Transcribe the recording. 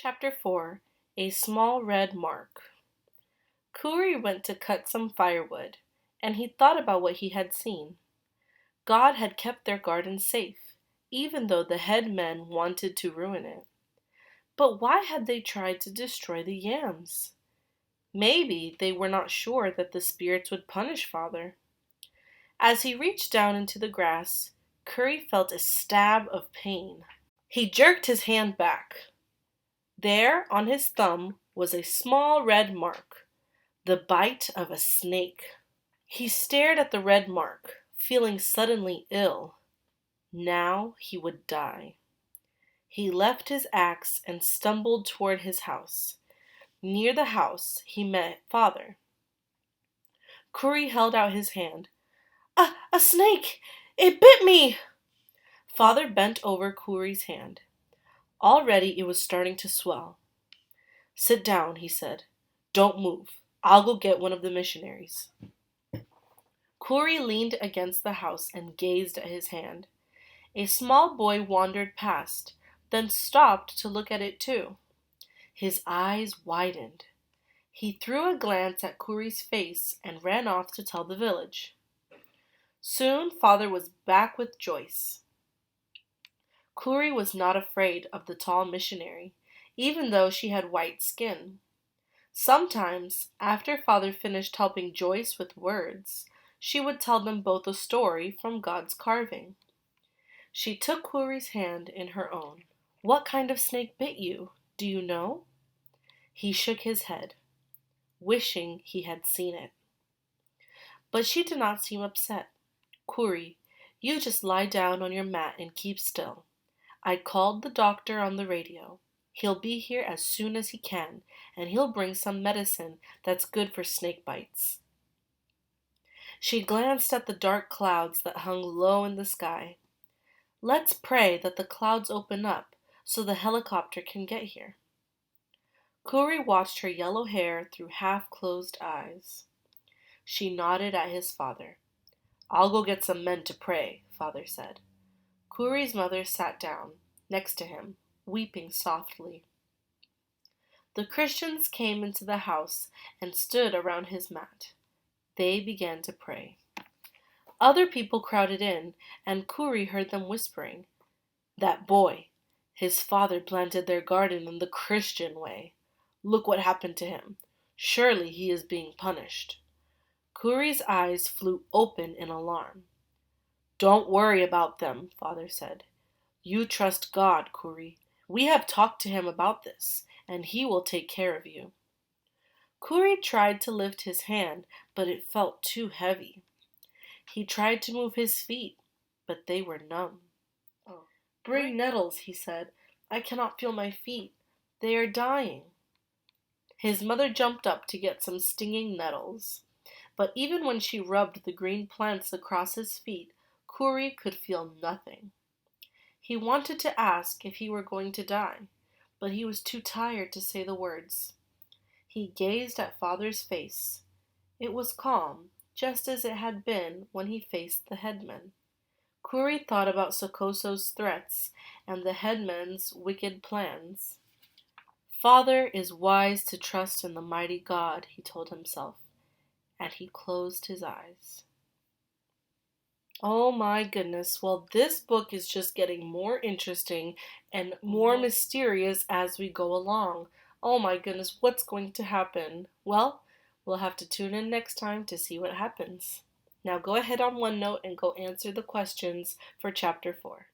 Chapter 4 A Small Red Mark. Kuri went to cut some firewood, and he thought about what he had seen. God had kept their garden safe, even though the headmen wanted to ruin it. But why had they tried to destroy the yams? Maybe they were not sure that the spirits would punish Father. As he reached down into the grass, Kuri felt a stab of pain. He jerked his hand back. There, on his thumb, was a small red mark, the bite of a snake. He stared at the red mark, feeling suddenly ill. Now he would die. He left his axe and stumbled toward his house. Near the house, he met Father. Kuri held out his hand. A snake! It bit me! Father bent over Kuri's hand. Already it was starting to swell. Sit down, he said. Don't move. I'll go get one of the missionaries. Kuri leaned against the house and gazed at his hand. A small boy wandered past, then stopped to look at it too. His eyes widened. He threw a glance at Kuri's face and ran off to tell the village. Soon Father was back with Joyce. Kuri was not afraid of the tall missionary, even though she had white skin. Sometimes, after Father finished helping Joyce with words, she would tell them both a story from God's carving. She took Kuri's hand in her own. What kind of snake bit you? Do you know? He shook his head, wishing he had seen it. But she did not seem upset. Kuri, you just lie down on your mat and keep still. I called the doctor on the radio. He'll be here as soon as he can, and he'll bring some medicine that's good for snake bites. She glanced at the dark clouds that hung low in the sky. Let's pray that the clouds open up so the helicopter can get here. Kuri watched her yellow hair through half-closed eyes. She nodded at his father. I'll go get some men to pray, Father said. Kuri's mother sat down next to him, weeping softly. The Christians came into the house and stood around his mat. They began to pray. Other people crowded in, and Kuri heard them whispering, That boy, his father planted their garden in the Christian way. Look what happened to him. Surely he is being punished. Kuri's eyes flew open in alarm. Don't worry about them, Father said. You trust God, Kuri. We have talked to him about this, and he will take care of you. Kuri tried to lift his hand, but it felt too heavy. He tried to move his feet, but they were numb. Bring nettles, he said. I cannot feel my feet. They are dying. His mother jumped up to get some stinging nettles, but even when she rubbed the green plants across his feet, Kuri could feel nothing. He wanted to ask if he were going to die, but he was too tired to say the words. He gazed at Father's face. It was calm, just as it had been when he faced the headmen. Kuri thought about Sokoso's threats and the headmen's wicked plans. Father is wise to trust in the mighty God, he told himself, and he closed his eyes. Oh my goodness, well, this book is just getting more interesting and more mysterious as we go along. Oh my goodness, what's going to happen? Well, we'll have to tune in next time to see what happens. Now go ahead on OneNote and go answer the questions for Chapter 4.